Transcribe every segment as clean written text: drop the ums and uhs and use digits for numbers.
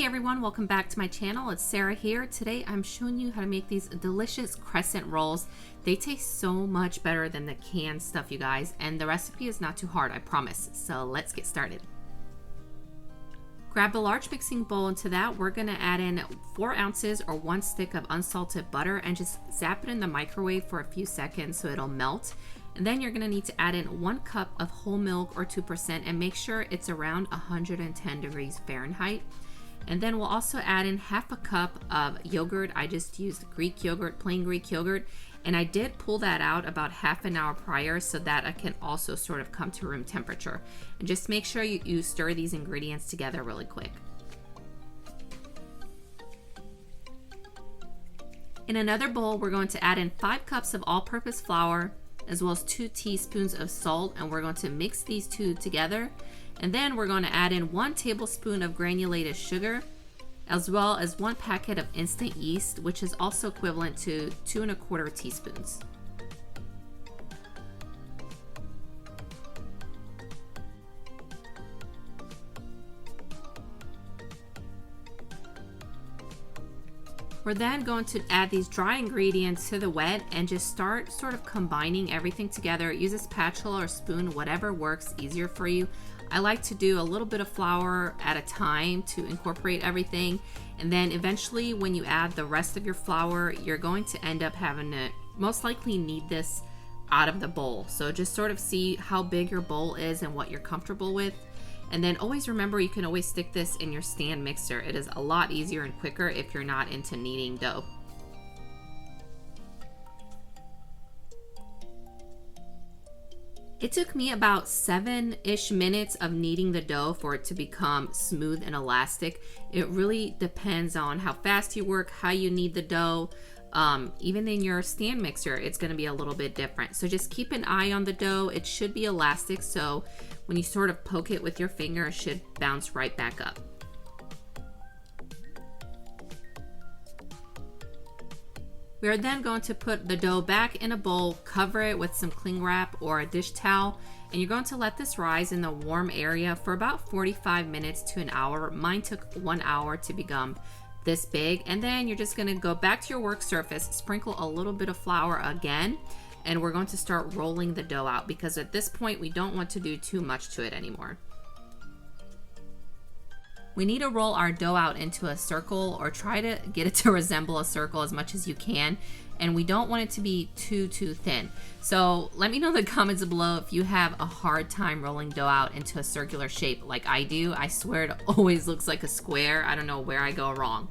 Hey everyone, welcome back to my channel. It's Sarah here. Today I'm showing you how to make these delicious crescent rolls. They taste so much better than the canned stuff, you guys, and the recipe is not too hard, I promise. So let's get started. Grab a large mixing bowl. Into that we're going to add in 4 ounces or 1 stick of unsalted butter and just zap it in the microwave for a few seconds so it'll melt. And then you're going to need to add in 1 cup of whole milk or 2% and make sure it's around 110 degrees Fahrenheit. And then we'll also add in half a cup of yogurt. I just used Greek yogurt, plain Greek yogurt, and I did pull that out about half an hour prior so that it can also sort of come to room temperature. And just make sure you stir these ingredients together really quick. In another bowl, we're going to add in 5 cups of all-purpose flour as well as 2 teaspoons of salt, and we're going to mix these two together. And then we're going to add in 1 tablespoon of granulated sugar, as well as 1 packet of instant yeast, which is also equivalent to 2 1/4 teaspoons. We're then going to add these dry ingredients to the wet and just start sort of combining everything together. Use a spatula or spoon, whatever works easier for you. I like to do a little bit of flour at a time to incorporate everything, and then eventually when you add the rest of your flour, you're going to end up having to most likely knead this out of the bowl. So just sort of see how big your bowl is and what you're comfortable with. And then always remember, you can always stick this in your stand mixer. It is a lot easier and quicker if you're not into kneading dough. It took me about 7-ish minutes of kneading the dough for it to become smooth and elastic. It really depends on how fast you work, how you knead the dough. Even in your stand mixer, it's going to be a little bit different. So just keep an eye on the dough. It should be elastic, so when you sort of poke it with your finger, it should bounce right back up. We are then going to put the dough back in a bowl, cover it with some cling wrap or a dish towel, and you're going to let this rise in the warm area for about 45 minutes to an hour. Mine took 1 hour to become this big. And then you're just going to go back to your work surface, sprinkle a little bit of flour again, and we're going to start rolling the dough out because at this point we don't want to do too much to it anymore. We need to roll our dough out into a circle, or try to get it to resemble a circle as much as you can, and we don't want it to be too thin. So let me know in the comments below if you have a hard time rolling dough out into a circular shape like I do. I swear it always looks like a square. I don't know where I go wrong.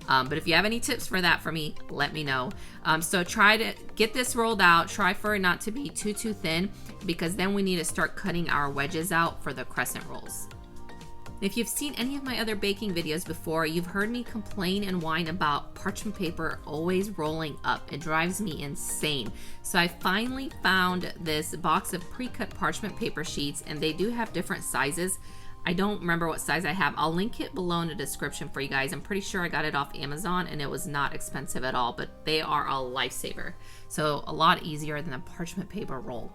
But if you have any tips for that for me, let me know. So try to get this rolled out. Try for it not to be too thin, because then we need to start cutting our wedges out for the crescent rolls. If you've seen any of my other baking videos before, you've heard me complain and whine about parchment paper always rolling up. It drives me insane. So I finally found this box of pre-cut parchment paper sheets, and they do have different sizes. I don't remember what size I have. I'll link it below in the description for you guys. I'm pretty sure I got it off Amazon and it was not expensive at all, but they are a lifesaver. So a lot easier than a parchment paper roll.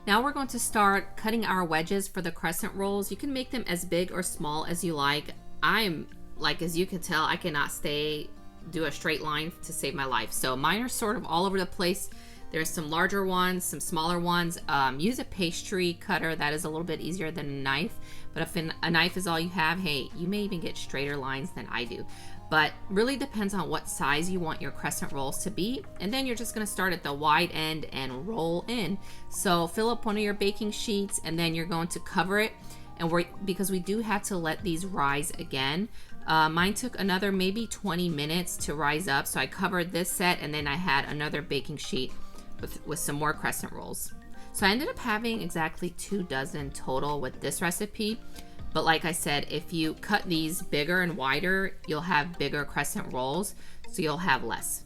Now we're going to start cutting our wedges for the crescent rolls. You can make them as big or small as you like. I'm, like, as you can tell, I cannot do a straight line to save my life. So mine are sort of all over the place. There's some larger ones, some smaller ones. Use a pastry cutter. That is a little bit easier than a knife. But if a knife is all you have, hey, you may even get straighter lines than I do. But really depends on what size you want your crescent rolls to be. And then you're just going to start at the wide end and roll in. So fill up one of your baking sheets, and then you're going to cover it. And because we do have to let these rise again. Mine took another maybe 20 minutes to rise up. So I covered this set, and then I had another baking sheet with some more crescent rolls. So I ended up having exactly 2 dozen total with this recipe. But like I said, if you cut these bigger and wider, you'll have bigger crescent rolls, so you'll have less.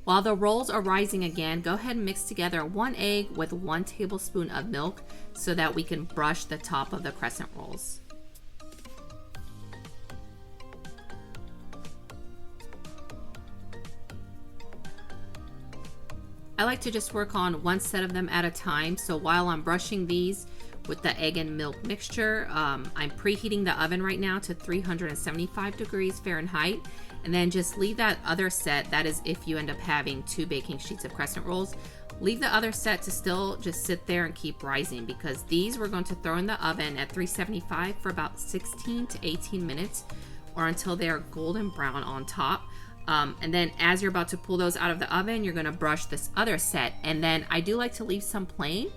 While the rolls are rising again, go ahead and mix together 1 egg with 1 tablespoon of milk so that we can brush the top of the crescent rolls. I like to just work on one set of them at a time, so while I'm brushing these, with the egg and milk mixture. I'm preheating the oven right now to 375 degrees Fahrenheit, and then just leave that other set. That is if you end up having 2 baking sheets of crescent rolls. Leave the other set to still just sit there and keep rising, because these we're going to throw in the oven at 375 for about 16 to 18 minutes, or until they are golden brown on top. And then as you're about to pull those out of the oven, you're gonna brush this other set. And then I do like to leave some plain,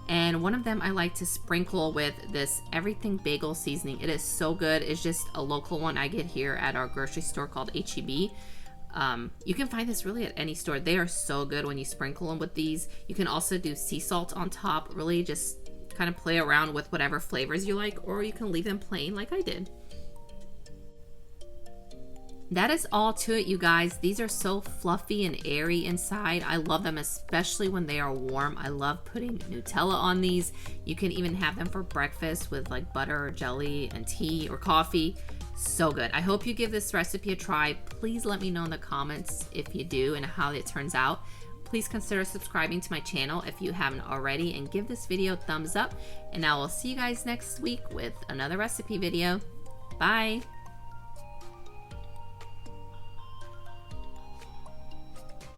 and one of them I like to sprinkle with this everything bagel seasoning. It is so good. It's just a local one I get here at our grocery store called H-E-B. You can find this really at any store. They are so good when you sprinkle them with these. You can also do sea salt on top. Really just kind of play around with whatever flavors you like, or you can leave them plain like I did. That is all to it, you guys. These are so fluffy and airy inside. I love them, especially when they are warm. I love putting Nutella on these. You can even have them for breakfast with like butter or jelly and tea or coffee. So good. I hope you give this recipe a try. Please let me know in the comments if you do and how it turns out. Please consider subscribing to my channel if you haven't already, and give this video a thumbs up. And I will see you guys next week with another recipe video. Bye.